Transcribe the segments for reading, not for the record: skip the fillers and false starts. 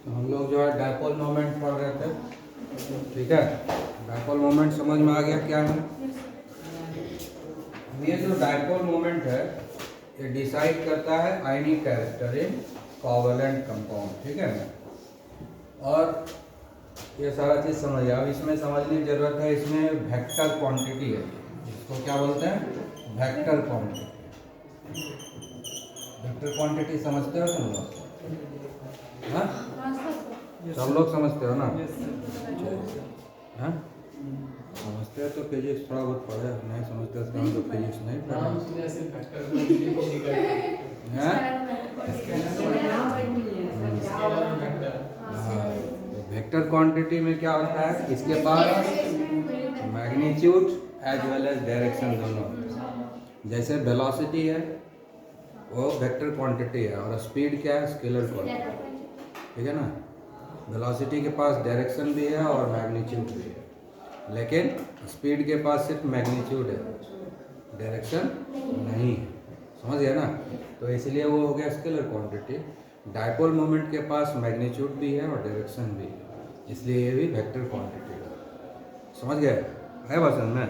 तो हम लोग जो है डायपोल मोमेंट पढ़ रहे थे, ठीक है। डायपोल मोमेंट समझ में आ गया क्या है। ये जो डायपोल मोमेंट है ये डिसाइड करता है आयनिक कैरेक्टर इन कोवेलेंट कंपाउंड, ठीक है ना। और ये सारा चीज़ समझिए। अब इसमें समझने की ज़रूरत है, इसमें वेक्टर क्वांटिटी है, इसको क्या बोलते हैं, वेक्टर क्वांटिटी। वेक्टर क्वांटिटी समझते हो तुम लोग? हाँ, सब लोग समझते हो ना? हाँ, समझते हो तो फिजिक्स थोड़ा बहुत पढ़े, नहीं समझते हो तो फिजिक्स नहीं पढ़े। वेक्टर क्वांटिटी में क्या होता है, इसके पास magnitude as well as direction दोनों होते हैं। जैसे वेलोसिटी है वो वेक्टर क्वांटिटी है, और स्पीड क्या है, स्केलर क्वांटिटी, ठीक है ना। वेलोसिटी के पास डायरेक्शन भी है और मैग्नीट्यूड भी है, लेकिन स्पीड के पास सिर्फ मैग्नीट्यूड है, डायरेक्शन नहीं है, समझ गया ना। तो इसलिए वो हो गया स्केलर क्वांटिटी। डायपोल मोमेंट के पास मैग्नीट्यूड भी है और डायरेक्शन भी है, इसलिए ये भी वेक्टर क्वांटिटी है, समझ गए, है बात समझ में।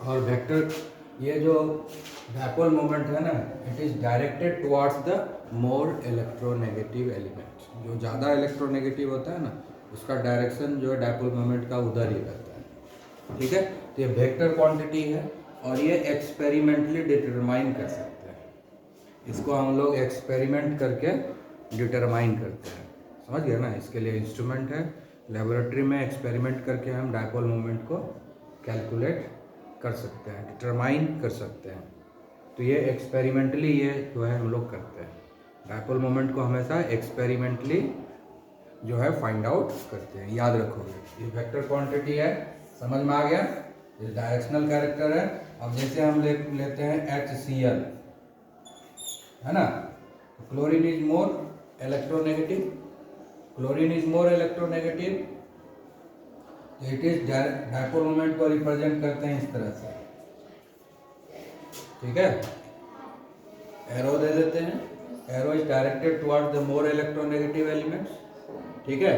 और वेक्टर, ये जो डायपोल मोमेंट है ना, it is directed towards the more electronegative element. जो ज़्यादा इलेक्ट्रोनेगेटिव होता है ना, उसका डायरेक्शन जो है डायपोल मोमेंट का उधर ही रहता है, ठीक है। तो ये वेक्टर क्वांटिटी है और ये एक्सपेरिमेंटली डिटरमाइन कर सकते हैं। इसको हम लोग एक्सपेरिमेंट करके डिटरमाइन करते हैं, समझ गए ना। इसके लिए इंस्ट्रूमेंट है, लेबोरेटरी में एक्सपेरिमेंट करके हम डायपोल मोमेंट को कैलकुलेट कर सकते हैं, डिटरमाइन कर सकते हैं। तो ये एक्सपेरिमेंटली ये जो है हम लोग करते हैं, डायपोल मोमेंट को हमेशा एक्सपेरिमेंटली जो है फाइंड आउट करते हैं, याद रखोगे। ये वेक्टर क्वांटिटी है, समझ में आ गया। ये डायरेक्शनल कैरेक्टर है। अब जैसे हम लेते हैं HCl, है ना। Chlorine is more electronegative, chlorine is more electronegative, it is dipole moment को रिप्रेजेंट करते हैं इस तरह से, ठीक है। एरो दे देते हैं, arrow is directed toward the more electronegative elements, ठीक है।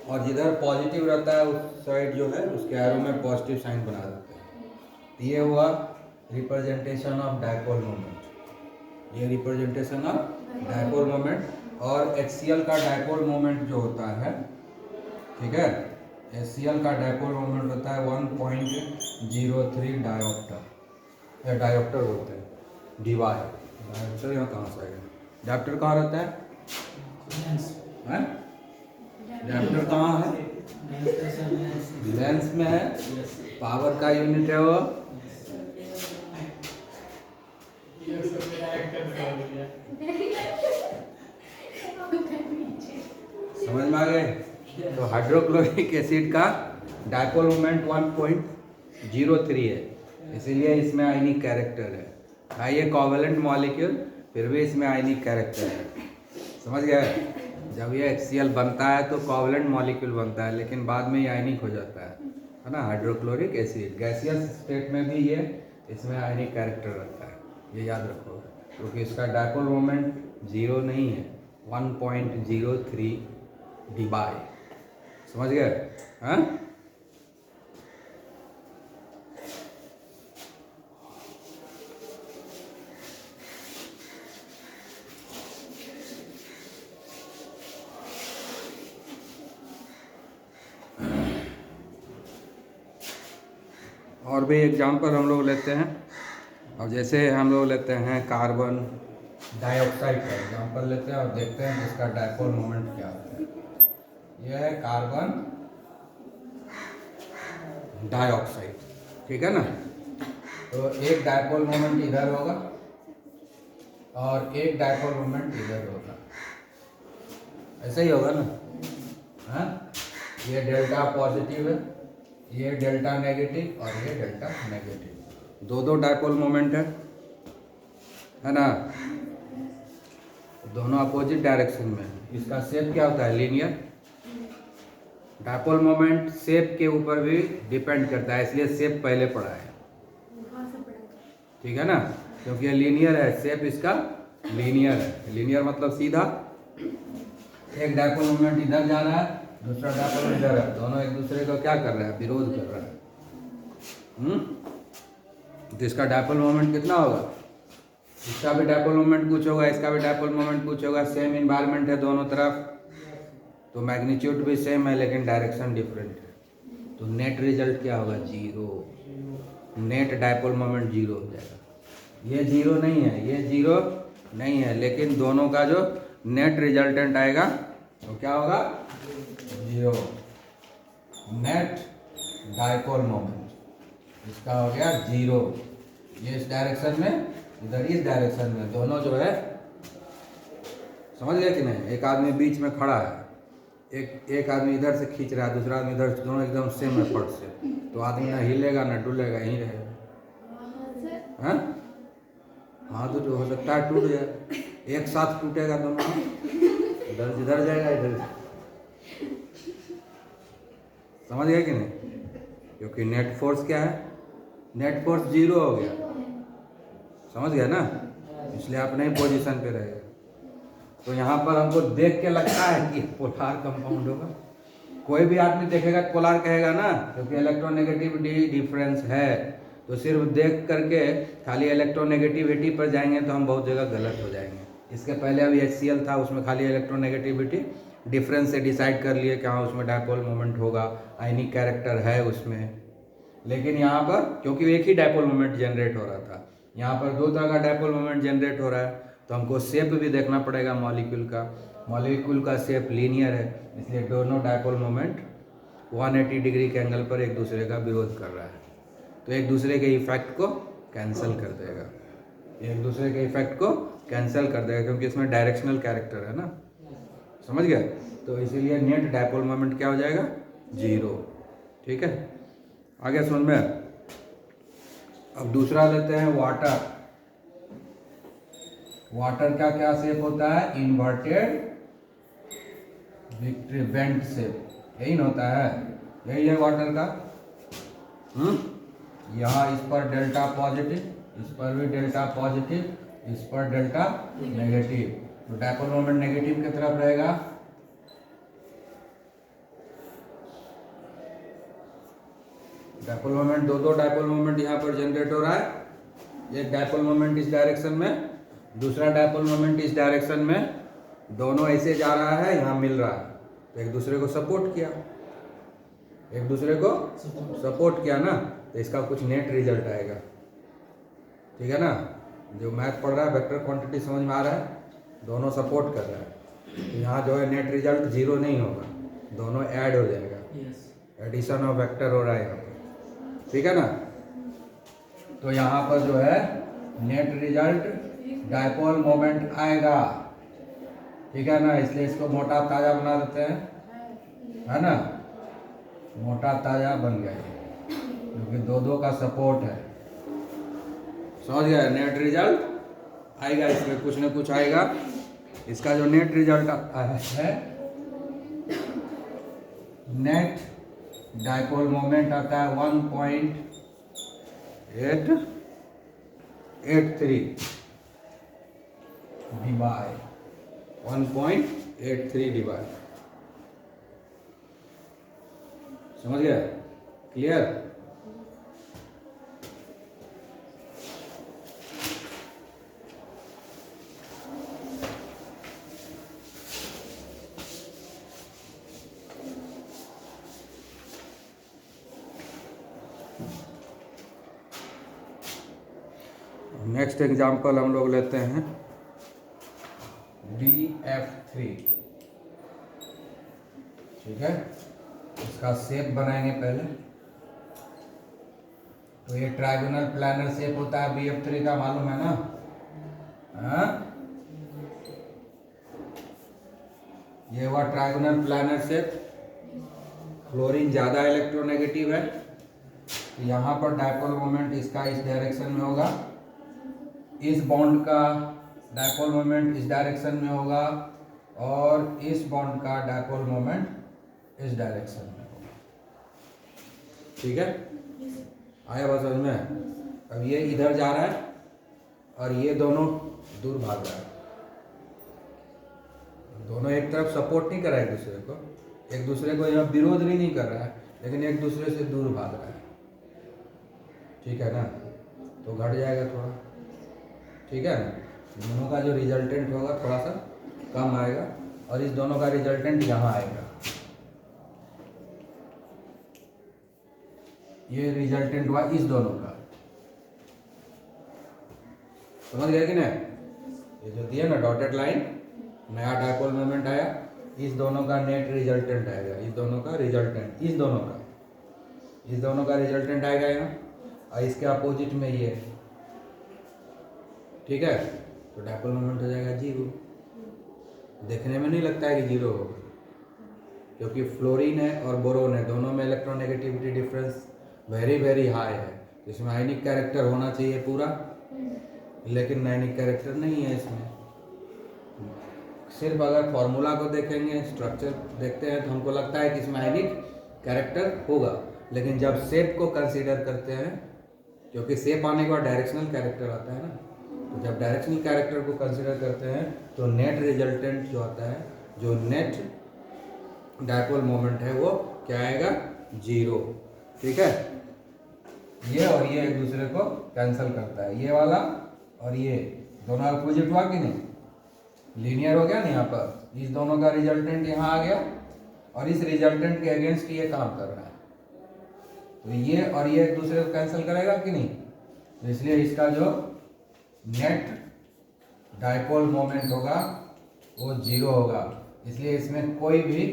और जिधर पॉजिटिव रहता है उस साइड जो है उसके एरो में पॉजिटिव साइन बना देते हैं। ये हुआ रिप्रेजेंटेशन ऑफ डायपोल मोमेंट, ये रिप्रेजेंटेशन ऑफ डायपोल मोमेंट। और HCl का डायपोल मोमेंट जो होता है, ठीक है, HCl का डायपोल मोमेंट होता है 1.03 डायोप्टर, या डायोप्टर बोलते हैं, डीवाई। डायोप्टर यहाँ कहाँ से आएगा, डायोप्टर कहाँ रहता है, डायोप्टर कहाँ है, लेंस में है। पावर का यूनिट है वो, समझ में आ गए। तो हाइड्रोक्लोरिक एसिड का डायपोल मोमेंट 1.03 है, इसीलिए इसमें आयनिक कैरेक्टर है। हाँ, ये कोवेलेंट मॉलिक्यूल, फिर भी इसमें आयनिक कैरेक्टर है, समझ गए। जब ये HCl बनता है तो कोवेलेंट मॉलिक्यूल बनता है, लेकिन बाद में ये आयनिक हो जाता है ना। हाइड्रोक्लोरिक एसिड गैसियस स्टेट में भी ये इसमें आयनिक कैरेक्टर रहता है, ये याद रखो, क्योंकि इसका डायपोल मोमेंट 0 नहीं है, 1.03 डीबाई, समझ गए। हाँ, और भी एग्जाम्पल हम लोग लेते हैं। और जैसे हम लोग लेते हैं कार्बन डाइऑक्साइड का एग्जाम्पल लेते हैं और देखते हैं इसका डायपोल मोमेंट क्या होता है। यह है कार्बन डाइऑक्साइड, ठीक है ना। तो एक डायपोल मोमेंट इधर होगा और एक डायपोल मोमेंट इधर होगा, ऐसा ही होगा ना। हाँ, ये डेल्टा पॉजिटिव है, ये डेल्टा नेगेटिव और ये डेल्टा नेगेटिव, दो डायपोल मोमेंट है ना, दोनों अपोजिट डायरेक्शन में। इसका शेप क्या होता है, लीनियर। डायपोल मोमेंट शेप के ऊपर भी डिपेंड करता है, इसलिए शेप पहले पढ़ा है, ठीक है ना, क्योंकि ये लीनियर है, शेप इसका लीनियर है। लीनियर मतलब सीधा, एक डायपोल मोमेंट इधर जा रहा है, दूसरा डायपोल इधर है, दोनों एक दूसरे को क्या कर रहा है, विरोध कर रहा है। तो इसका डायपोल मोमेंट कितना होगा, इसका भी डायपोल मोमेंट कुछ होगा, इसका भी डायपोल मोमेंट कुछ होगा, सेम इन्वायरमेंट है दोनों तरफ, तो मैग्नीट्यूड भी सेम है लेकिन डायरेक्शन डिफरेंट है, तो नेट रिजल्ट क्या होगा, zero. Net dipole moment zero हो जाएगा। ये जीरो नहीं है, ये जीरो नहीं है, लेकिन दोनों का जो नेट रिजल्टेंट आएगा वो क्या होगा, जीरो। नेट डायपोल मोमेंट इसका हो गया जीरो। ये इस डायरेक्शन में, इधर इस डायरेक्शन में, दोनों जो है, समझ गए कि नहीं। एक आदमी बीच में खड़ा है, एक आदमी इधर से खींच रहा है, दूसरा आदमी इधर से, दोनों एकदम सेम है फट से, तो आदमी ना हिलेगा ना डुलेगा, यहीं रहेगा। हाँ हाथ तो हो सकता है टूट जाए, एक साथ टूटेगा दोनों, इधर से इधर जाएगा, इधर से, समझ गए कि नहीं। क्योंकि नेट फोर्स क्या है, नेट फोर्स जीरो हो गया, समझ गया ना, इसलिए अपने ही पोजीशन पे रहेगा। तो यहाँ पर हमको देख के लगता है कि पोलार कंपाउंड होगा, कोई भी आदमी देखेगा पोलार कहेगा ना, क्योंकि इलेक्ट्रोनेगेटिविटी डिफरेंस है। तो सिर्फ देख करके खाली इलेक्ट्रोनेगेटिविटी पर जाएंगे तो हम बहुत जगह गलत हो जाएंगे। इसके पहले अभी HCl था, उसमें खाली इलेक्ट्रोनेगेटिविटी डिफरेंस से डिसाइड कर लिए कि हाँ उसमें डायपोल मोमेंट होगा, आयनिक कैरेक्टर है उसमें। लेकिन यहाँ पर क्योंकि एक ही डायपोल मोमेंट जनरेट हो रहा था, यहाँ पर दो तरह का डायपोल मोमेंट जनरेट हो रहा है, तो हमको शेप भी देखना पड़ेगा मॉलिक्यूल का। मॉलिक्यूल का शेप लीनियर है, इसलिए दोनों डायपोल मोमेंट 180 डिग्री के एंगल पर एक दूसरे का विरोध कर रहा है, तो एक दूसरे के इफेक्ट को कैंसिल कर देगा, एक दूसरे के इफेक्ट को कैंसिल कर देगा, क्योंकि इसमें डायरेक्शनल कैरेक्टर है ना, समझ गया। तो इसीलिए नेट डायपोल मोमेंट क्या हो जाएगा, जीरो। ठीक है, आगे समझ में। अब दूसरा लेते हैं वाटर। वाटर का क्या शेप होता है, इन्वर्टेड वेंट शेप, यही ना होता है, यही है वाटर का। यहाँ इस पर डेल्टा पॉजिटिव, इस पर भी डेल्टा पॉजिटिव, इस पर डेल्टा नेगेटिव, तो डायपोल मोमेंट नेगेटिव की तरफ रहेगा। डायपोल मोमेंट, दो डायपोल मोमेंट यहाँ पर जनरेट हो रहा है, एक डायपोल मोमेंट इस डायरेक्शन में, दूसरा डायपोल मोमेंट इस डायरेक्शन में, दोनों ऐसे जा रहा है, यहाँ मिल रहा है, तो एक दूसरे को सपोर्ट किया, एक दूसरे को सपोर्ट किया ना, तो इसका कुछ नेट रिजल्ट आएगा। ठीक है ना, जो मैथ पढ़ रहा है वेक्टर क्वांटिटी समझ में आ रहा है, दोनों सपोर्ट कर रहा है, तो यहाँ जो है नेट रिजल्ट जीरो नहीं होगा, दोनों ऐड हो जाएगा, एडिशन ऑफ वेक्टर हो रहा है यहाँ पर। ठीक है ना, तो यहाँ पर जो है नेट रिजल्ट डायपोल मोमेंट आएगा। ठीक है ना, इसलिए इसको मोटा ताजा बना देते हैं, है ना, मोटा ताजा बन गया, क्योंकि दो का सपोर्ट है। समझ गया, नेट रिजल्ट आएगा, इसमें कुछ ना कुछ आएगा। इसका जो नेट रिजल्ट आता है, नेट डायपोल मोमेंट आता है 1.883 डिवाइड 1.83 डिवाइड। समझ गया, क्लियर। नेक्स्ट एग्जाम्पल हम लोग लेते हैं BF3। ठीक है, इसका शेप बनाएंगे पहले। तो ये ट्राइगोनल प्लानर शेप होता है BF3 का, मालूम है ना। हाँ, ये हुआ ट्राइगोनल प्लानर शेप। क्लोरीन ज़्यादा इलेक्ट्रोनेगेटिव है, तो यहाँ पर डायपोल मोमेंट इसका इस डायरेक्शन में होगा, इस बॉन्ड का डायपोल मोमेंट इस डायरेक्शन में होगा, और इस बॉन्ड का डायपोल मोमेंट इस डायरेक्शन में होगा। ठीक है, आया बात समझ में। अब ये इधर जा रहा है और ये दोनों दूर भाग रहा है, दोनों एक तरफ सपोर्ट नहीं कर रहा है एक दूसरे को यहाँ विरोध भी नहीं कर रहा है, लेकिन एक दूसरे से दूर भाग रहा है। ठीक है ना, तो घट जाएगा थोड़ा। ठीक है ना, दोनों का जो रिजल्टेंट होगा थोड़ा सा कम आएगा और इस दोनों का रिजल्टेंट यहाँ आएगा। ये रिजल्टेंट हुआ इस दोनों का, समझ गए कि नहीं। ये जो दिया ना डॉटेड लाइन, नया डायपोल मोमेंट आया, इस दोनों का नेट रिजल्टेंट आएगा, इस दोनों का रिजल्टेंट, इस दोनों का रिजल्टेंट आएगा यहाँ, और इसके अपोजिट में ये। ठीक है, तो डायपोल मोमेंट हो जाएगा 0। देखने में नहीं लगता है कि 0 होगा, क्योंकि फ्लोरीन है और बोरोन है, दोनों में electronegativity difference very very high है। इसमें आयनिक कैरेक्टर होना चाहिए पूरा, लेकिन आयनिक कैरेक्टर नहीं है इसमें। सिर्फ अगर फॉर्मूला को देखेंगे, स्ट्रक्चर देखते हैं, तो हमको लगता है कि इसमें आयनिक कैरेक्टर होगा, लेकिन जब शेप को कंसीडर करते हैं, क्योंकि शेप आने के बाद डायरेक्शनल कैरेक्टर आता है ना, तो जब डायरेक्शनल कैरेक्टर को कंसीडर करते हैं तो नेट रिजल्टेंट जो आता है, जो नेट डायपोल मोमेंट है, वो क्या आएगा? 0। ठीक है, ये और ये एक दूसरे को कैंसिल करता है, ये वाला और ये दोनों अपोजिट हुआ कि नहीं, लीनियर हो गया ना। यहाँ पर इस दोनों का रिजल्टेंट यहाँ आ गया और इस रिजल्टेंट के अगेंस्ट ये काम कर रहा है, तो ये और ये एक दूसरे को कैंसिल करेगा कि नहीं। तो इसलिए इसका जो नेट डायपोल मोमेंट होगा वो 0 होगा, इसलिए इसमें कोई भी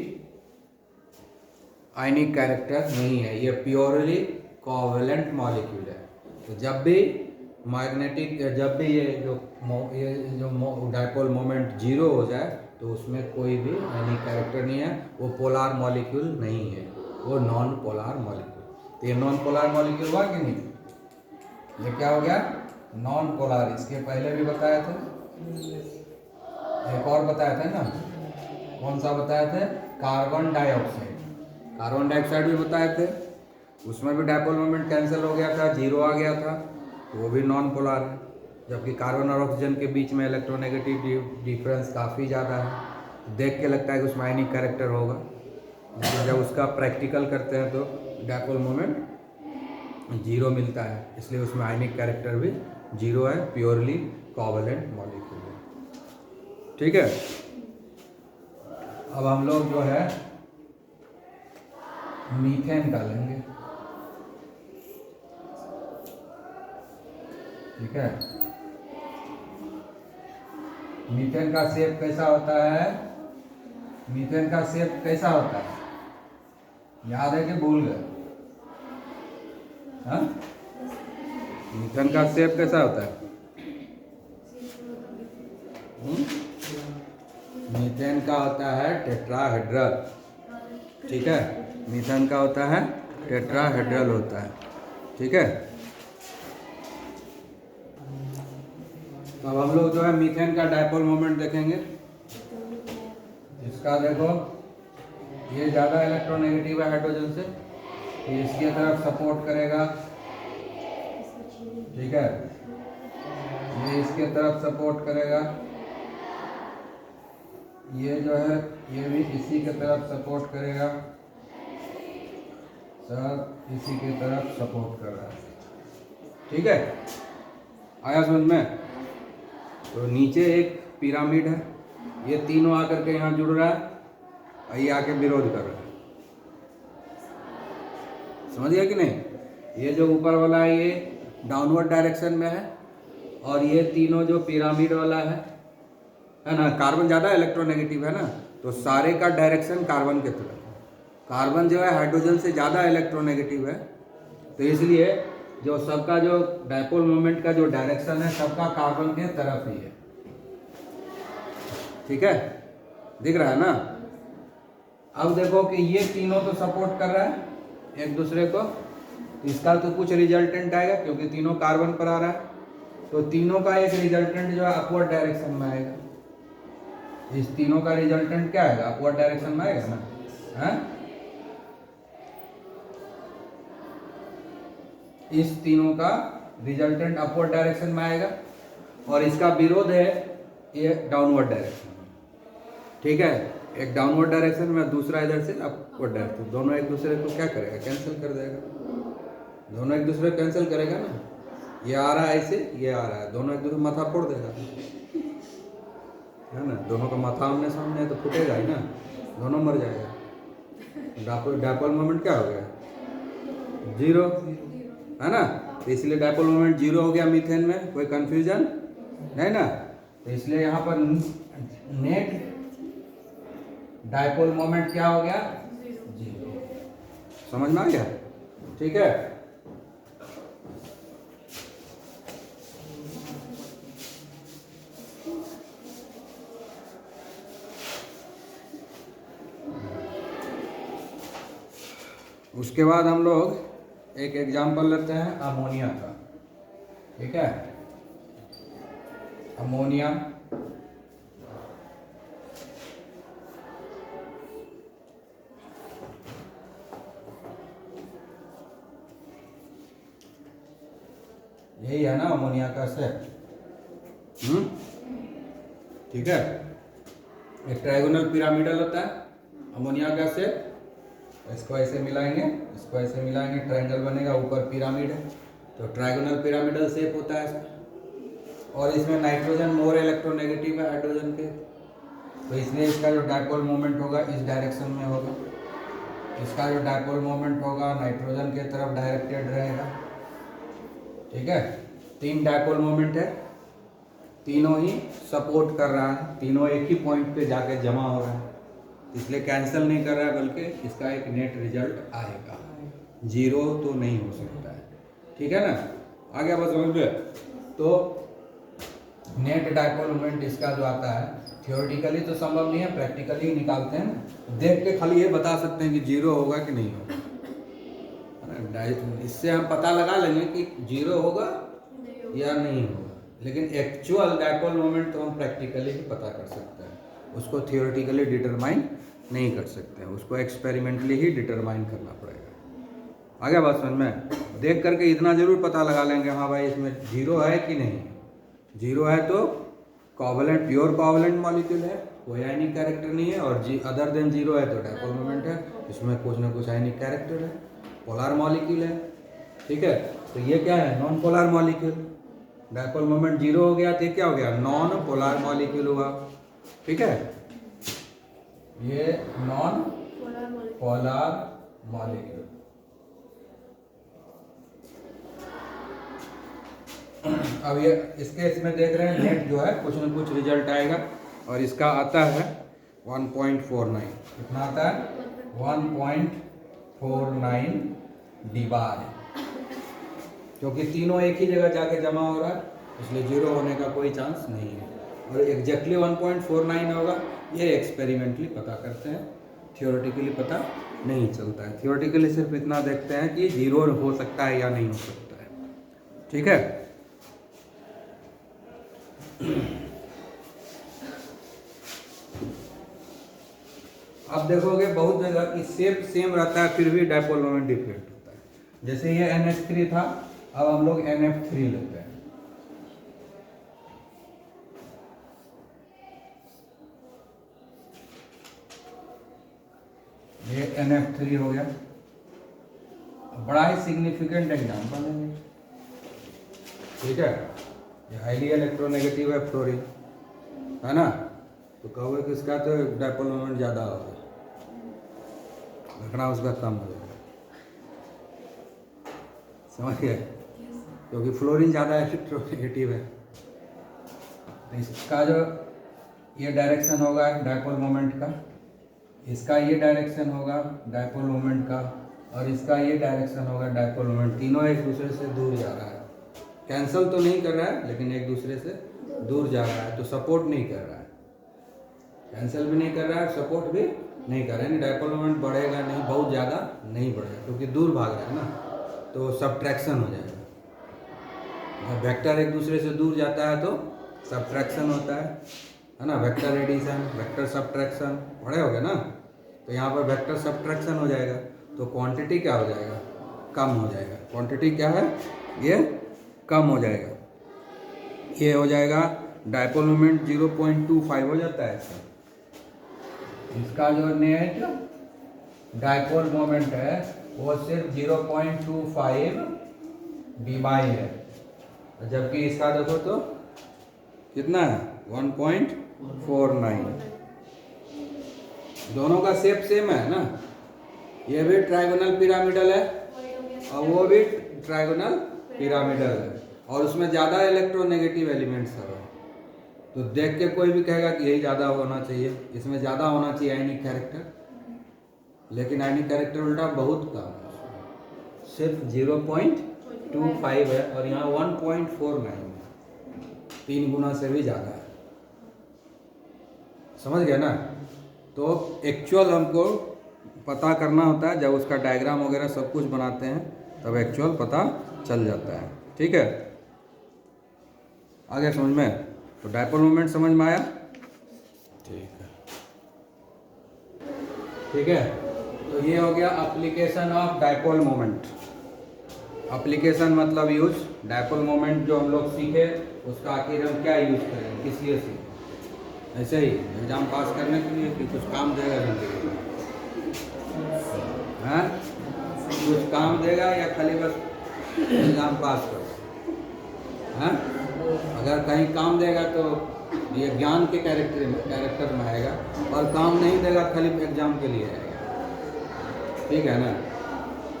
आयनिक कैरेक्टर नहीं है, ये प्योरली कोवैलेंट मॉलिक्यूल है। तो जब भी मैग्नेटिक, जब भी ये जो डायपोल मोमेंट 0 हो जाए, तो उसमें कोई भी आयनिक कैरेक्टर नहीं है, वो पोलार मॉलिक्यूल नहीं है, वो नॉन पोलार मॉलिक्यूल। तो ये नॉन पोलार मॉलिक्यूल हुआ कि नहीं, ये क्या हो गया? Non polar. इसके पहले भी बताया था, एक और बताया था ना, कौन सा बताया थे? Carbon dioxide. कार्बन डाइऑक्साइड भी बताए थे, उसमें भी डायपोल मोमेंट कैंसिल हो गया था, 0 आ गया था, तो वो भी नॉन पोलार है। जबकि कार्बन और ऑक्सीजन के बीच में इलेक्ट्रोनेगेटिव डिफरेंस काफ़ी ज़्यादा है, देख के लगता है कि उसमें आयनिक कैरेक्टर होगा, लेकिन जब उसका प्रैक्टिकल करते हैं तो डायपोल मोमेंट 0 मिलता है, इसलिए उसमें आयनिक कैरेक्टर भी 0 है, प्योरली कोवैलेंट मॉलिक्यूल है। ठीक है, अब हम लोग जो है मीथेन का लेंगे। ठीक है, मीथेन का शेप कैसा होता है? मीथेन का शेप कैसा होता है, याद है कि भूल गए? हाँ, मीथेन का शेप कैसा होता है? मीथेन का होता है टेट्राहेड्रल। ठीक है, मीथेन का होता है टेट्राहेड्रल होता है। ठीक है, अब हम लोग जो है मीथेन का डायपोल मोमेंट देखेंगे। इसका देखो, ये ज़्यादा इलेक्ट्रोनेगेटिव है हाइड्रोजन से, ये इसके तरफ सपोर्ट करेगा। ठीक है, ये इसके तरफ सपोर्ट करेगा, ये जो है ये भी इसी के तरफ सपोर्ट करेगा, सब इसी के तरफ सपोर्ट कर रहा है। ठीक है, आया समझ में? तो नीचे एक पिरामिड है, ये तीनों आकर के यहाँ जुड़ रहा है और ये आके विरोध कर रहा है, समझ गया कि नहीं। ये जो ऊपर वाला है ये डाउनवर्ड डायरेक्शन में है, और ये तीनों जो पिरामिड वाला है ना, कार्बन ज़्यादा इलेक्ट्रोनेगेटिव है ना, तो सारे का डायरेक्शन कार्बन के तरफ। कार्बन जो है हाइड्रोजन से ज़्यादा इलेक्ट्रोनेगेटिव है, तो इसलिए जो सबका जो डायपोल मोमेंट का जो डायरेक्शन है सबका कार्बन के तरफ ही है। ठीक है, दिख रहा है ना। अब देखो कि ये तीनों तो सपोर्ट कर रहा है एक दूसरे को, तो इसका तो कुछ रिजल्टेंट आएगा, क्योंकि तीनों कार्बन पर आ रहा है, तो तीनों का एक रिजल्टेंट जो है अपवर्ड डायरेक्शन में आएगा। इस तीनों का रिजल्टेंट क्या आएगा? अपवर्ड डायरेक्शन में आएगा ना, है? इस तीनों का रिजल्टेंट अपवर्ड डायरेक्शन में आएगा, और इसका विरोध है ये डाउनवर्ड डायरेक्शन में। ठीक है, एक डाउनवर्ड डायरेक्शन में, दूसरा इधर से अपवर्ड डायरेक्शन, दोनों एक दूसरे को क्या करेगा, कैंसिल कर देगा। दोनों एक दूसरे को कैंसिल करेगा ना, ये आ रहा है ऐसे, ये आ रहा है, दोनों एक दूसरे माथा फोड़ देगा, है ना। दोनों का माथा आमने सामने है तो फूटेगा ही ना, दोनों मर जाएगा। डायपोल मोमेंट क्या हो गया, जीरो, है ना। तो इसलिए डायपोल मोमेंट जीरो हो गया मीथेन में, कोई कंफ्यूजन नहीं ना। तो इसलिए यहाँ पर नेट डायपोल मोमेंट क्या हो गया, जीरो। समझ में आ गया, ठीक है। उसके बाद हम लोग एक एग्जाम्पल लेते हैं अमोनिया का, ठीक है। अमोनिया यही है ना अमोनिया का सेट, ठीक है। एक ट्रायगोनल पिरामिडल होता है अमोनिया का सेट, इसको ऐसे मिलाएंगे, इसको ऐसे मिलाएंगे, ट्रायंगल बनेगा, ऊपर पिरामिड है, तो ट्रायगोनल पिरामिडल शेप होता है इसका। और इसमें नाइट्रोजन मोर इलेक्ट्रोनेगेटिव है हाइड्रोजन के, तो इसलिए इसका जो डायपोल मोमेंट होगा इस डायरेक्शन में होगा। इसका जो डायपोल मोमेंट होगा नाइट्रोजन के तरफ डायरेक्टेड रहेगा, ठीक है। 3 डायपोल मोमेंट है, तीनों ही सपोर्ट कर रहा है, तीनों एक ही पॉइंट पे जाके जमा हो रहा है, इसलिए कैंसिल नहीं कर रहा है, बल्कि इसका एक नेट रिजल्ट आएगा, जीरो तो नहीं हो सकता है, ठीक है ना। आगे बस समझ में। तो नेट डायपोल मोमेंट इसका जो आता है, थियोरेटिकली तो संभव नहीं है, प्रैक्टिकली निकालते हैं ना, देख के खाली ये बता सकते हैं कि जीरो होगा कि नहीं होगा, इससे हम पता लगा लेंगे कि जीरो होगा या नहीं होगा, लेकिन एक्चुअल डायपोल मोमेंट तो हम प्रैक्टिकली ही पता कर सकते हैं, उसको थियोरेटिकली डिटरमाइन नहीं कर सकते हैं, उसको एक्सपेरिमेंटली ही डिटरमाइन करना पड़ेगा। आगे बात समझ में। देख करके इतना जरूर पता लगा लेंगे, हाँ भाई इसमें जीरो है कि नहीं। जीरो है तो कोवलेंट, प्योर कोवलेंट मॉलिक्यूल है, कोई आयनिक कैरेक्टर नहीं है, और अदर देन जीरो है तो डायपोल मोमेंट है, इसमें कुछ ना कुछ आयनिक कैरेक्टर है, पोलर मॉलिक्यूल है, ठीक है। तो ये क्या है, non polar molecule. Dipole moment zero हो गया तो क्या हो गया, नॉन पोलर मॉलिक्यूल हुआ, ठीक है। ये नॉन पोलर मॉलिक्यूल। अब ये इसके इसमें देख रहे हैं नेट जो है कुछ न कुछ रिजल्ट आएगा, और इसका आता है 1.49, कितना आता है 1.49 dbar, क्योंकि तीनों एक ही जगह जाके जमा हो रहा है, इसलिए जीरो होने का कोई चांस नहीं है। और एग्जैक्टली 1.49 होगा, ये एक्सपेरिमेंटली पता करते हैं, थियोरेटिकली पता नहीं चलता है। थियोरेटिकली सिर्फ इतना देखते हैं कि जीरो हो सकता है या नहीं हो सकता है, ठीक है। अब देखोगे बहुत जगह की शेप सेम रहता है, फिर भी डायपोल मोमेंट डिफरेंट होता है। जैसे ये NH3 था, अब हम लोग NF3 लेते हैं। ये NF3 हो गया, बड़ा ही सिग्निफिकेंट एग्जाम्पल है, ठीक है। ये हाईली इलेक्ट्रोनेगेटिव है फ्लोरीन, है ना, तो कहोगे कि इसका तो डायपोल मोमेंट ज़्यादा होगा, रखना उसका कम हो जाएगा, समझ गए, क्योंकि फ्लोरीन ज़्यादा इलेक्ट्रोनेगेटिव है। तो इसका जो ये डायरेक्शन होगा डायपोल मोमेंट का, इसका ये डायरेक्शन होगा डायपोल मोमेंट का, और इसका ये डायरेक्शन होगा डायपोल मोमेंट, तीनों एक दूसरे से दूर जा रहा है, कैंसल तो नहीं कर रहा है लेकिन एक दूसरे से दूर जा रहा है, तो सपोर्ट नहीं कर रहा है, कैंसिल भी नहीं कर रहा है, सपोर्ट भी नहीं कर रहा है, यानी डायपोल मोमेंट बढ़ेगा नहीं, बहुत ज़्यादा नहीं बढ़ेगा, क्योंकि दूर भाग रहा है ना, तो सबट्रैक्शन हो जाएगा। जब वेक्टर एक दूसरे से दूर जाता है तो सबट्रैक्शन होता है ना, वेक्टर एडिशन, वेक्टर सबट्रैक्शन, पढ़े हो गए ना। तो यहाँ पर वेक्टर सबट्रैक्शन हो जाएगा, तो क्वांटिटी क्या हो जाएगा, कम हो जाएगा। क्वांटिटी क्या है, ये कम हो जाएगा, ये हो जाएगा डायपोल मोमेंट 0.25 हो जाता है इसका, इसका जो नेट डायपोल मोमेंट है वो सिर्फ 0.25 dBi है, जबकि इसका देखो तो कितना है 1.49। दोनों का शेप सेम है ना, ये भी ट्रायगोनल पिरामिडल है और वो भी ट्रायगोनल पिरामिडल है, और उसमें ज़्यादा इलेक्ट्रोनेगेटिव एलिमेंट्स है। तो देख के कोई भी कहेगा कि यही ज़्यादा होना चाहिए, इसमें ज़्यादा होना चाहिए आयनिक कैरेक्टर, लेकिन आयनिक कैरेक्टर उल्टा बहुत कम है, सिर्फ 0.25 है और यहाँ 1.49 है, 3 गुना से भी ज़्यादा है। समझ गया ना। तो एक्चुअल हमको पता करना होता है, जब उसका डायग्राम वगैरह सब कुछ बनाते हैं तब एक्चुअल पता चल जाता है। ठीक है, आगे समझ में। तो डायपोल मोमेंट समझ में आया। ठीक है, तो ये हो गया application of dipole moment. Application मतलब यूज। डायपोल मोमेंट जो हम लोग सीखे उसका आखिर हम क्या यूज करें, किस लिए सीखे। ऐसे ही एग्जाम पास करने के लिए कि कुछ काम देगा जिंदगी में, हाँ कुछ काम देगा या खाली बस एग्जाम पास करो। हाँ, अगर कहीं काम देगा तो ये ज्ञान के कैरेक्टर में आएगा, और काम नहीं देगा खाली एग्जाम के लिए आएगा। ठीक है ना।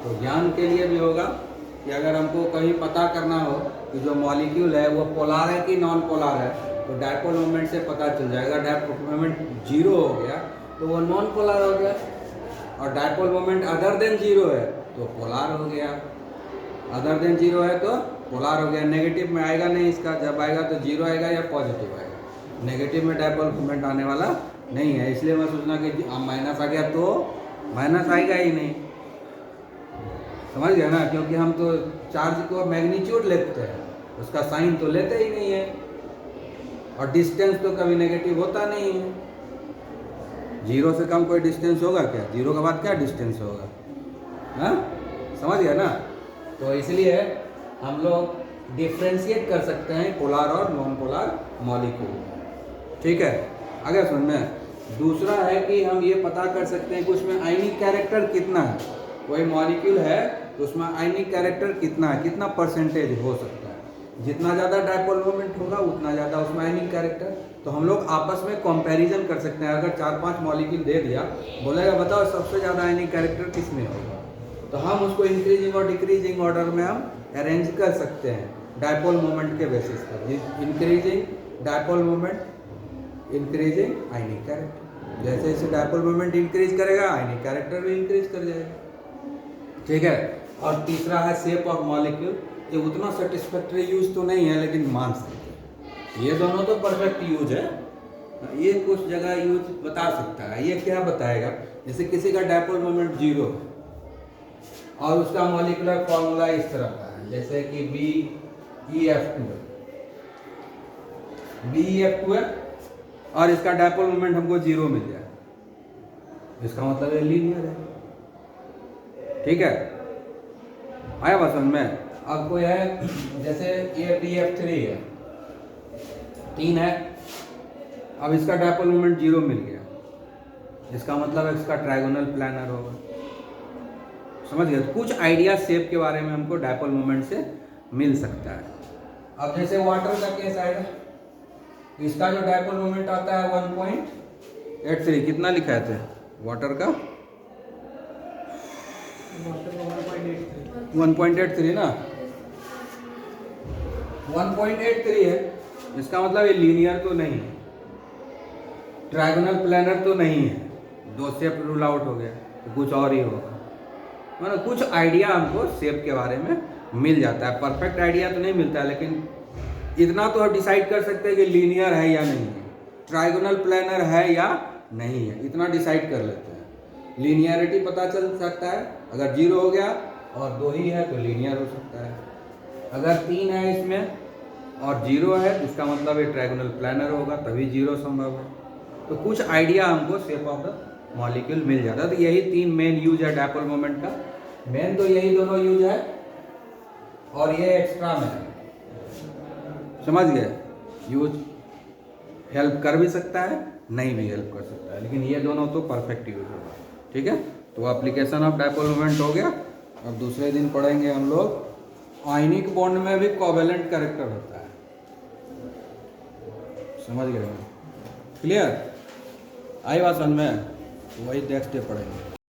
तो ज्ञान के लिए भी होगा कि अगर हमको कहीं पता करना हो कि जो मॉलिक्यूल है वो पोलार है कि नॉन पोलार है, तो डायपोल मोमेंट से पता चल जाएगा। डायपोल मोमेंट 0 हो गया तो वो नॉन पोलार हो गया, और डायपोल मोमेंट अदर देन 0 है तो पोलार हो गया। अदर देन 0 है तो पोलार हो गया। नेगेटिव में आएगा नहीं इसका, जब आएगा तो 0 आएगा या पॉजिटिव आएगा। नेगेटिव में डायपोल मोमेंट आने वाला नहीं है, इसलिए मैं सोचना कि माइनस आ गया तो माइनस आएगा ही नहीं। समझ गया ना, क्योंकि हम तो चार्ज को मैग्नीट्यूड लेते हैं, उसका साइन तो लेते ही नहीं है, और डिस्टेंस तो कभी नेगेटिव होता नहीं है। 0 से कम कोई डिस्टेंस होगा क्या? 0 के बाद क्या डिस्टेंस होगा? हाँ, समझ गया ना। तो इसलिए हम लोग डिफ्रेंशिएट कर सकते हैं पोलार और नॉन पोलार मॉलिक्यूल। ठीक है, आगे सुन में। दूसरा है कि हम ये पता कर सकते हैं कि उसमें आयनिक कैरेक्टर कितना है। कोई मॉलिक्यूल है तो उसमें आयनिक कैरेक्टर कितना है, कितना परसेंटेज हो सकता है। जितना ज़्यादा डायपोल मोमेंट होगा उतना ज़्यादा उसमें आयनिक कैरेक्टर। तो हम लोग आपस में कंपैरिजन कर सकते हैं। अगर 4-5 मॉलिक्यूल दे दिया, बोलेगा बताओ सबसे ज़्यादा आयनिक कैरेक्टर किस में होगा, तो हम उसको इंक्रीजिंग और डिक्रीजिंग ऑर्डर में हम अरेंज कर सकते हैं डायपोल मोमेंट के बेसिस पर। इंक्रीजिंग डायपोल मोमेंट, इंक्रीजिंग आयनिक कैरेक्टर। जैसे जैसे डायपोल मोमेंट इंक्रीज करेगा आयनिक कैरेक्टर भी इंक्रीज कर जाएगा। ठीक है, और तीसरा है शेप ऑफ मॉलिक्यूल। ये उतना सेटिस्फैक्टरी यूज तो नहीं है, लेकिन मान सकते हैं। ये दोनों तो परफेक्ट यूज है, ये कुछ जगह यूज बता सकता है। ये क्या बताएगा, जैसे किसी का डायपोल मोमेंट 0 है और उसका मॉलिक्यूलर फॉर्मूला इस तरह का है, जैसे कि BeF2 है, BeF2 है और इसका डायपोल मोमेंट हमको 0 मिल जाए, इसका मतलब ये लीनियर है। ठीक है, आया बात समझ में। अब कोई है जैसे ये BeF3 है, 3 है, अब इसका डायपोल मोमेंट 0 मिल गया, इसका मतलब इसका ट्रायगोनल प्लानर होगा। समझ गए। कुछ आइडिया शेप के बारे में हमको डायपोल मोमेंट से मिल सकता है। अब जैसे वाटर का केस आएगा, इसका जो डायपोल मोमेंट आता है 1.83। कितना लिखा थे वाटर का? 1.83 ना, 1.83 है। इसका मतलब ये लीनियर तो नहीं है, ट्रायगोनल प्लानर तो नहीं है, 2 शेप रूल आउट हो गया, तो कुछ और ही होगा। मतलब कुछ आइडिया हमको शेप के बारे में मिल जाता है। परफेक्ट आइडिया तो नहीं मिलता है, लेकिन इतना तो हम डिसाइड कर सकते हैं कि लीनियर है या नहीं है, ट्रायगोनल प्लानर है या नहीं है, इतना डिसाइड कर लेते हैं। लीनियरिटी पता चल सकता है, अगर 0 हो गया और 2 ही है तो लीनियर हो सकता है। अगर 3 है इसमें और 0 है तो इसका मतलब ये ट्रायगोनल प्लानर होगा, तभी 0 संभव है। तो कुछ आइडिया हमको शेप ऑफ द मॉलिक्यूल मिल जाता है। तो यही 3 मेन यूज है डायपोल मोमेंट का। मेन तो यही दोनों यूज है, और ये एक्स्ट्रा में है। समझ गए। यूज हेल्प कर भी सकता है नहीं भी हेल्प कर सकता है, लेकिन ये दोनों तो परफेक्ट यूज होगा। ठीक है, तो एप्लीकेशन ऑफ डायपोल मोमेंट हो गया। अब दूसरे दिन पढ़ेंगे हम लोग आयनिक बॉन्ड में भी कोवेलेंट कैरेक्टर होता है। समझ गए? क्लियर? आई बात समझ में? वही नेक्स्ट डे पढ़ेंगे।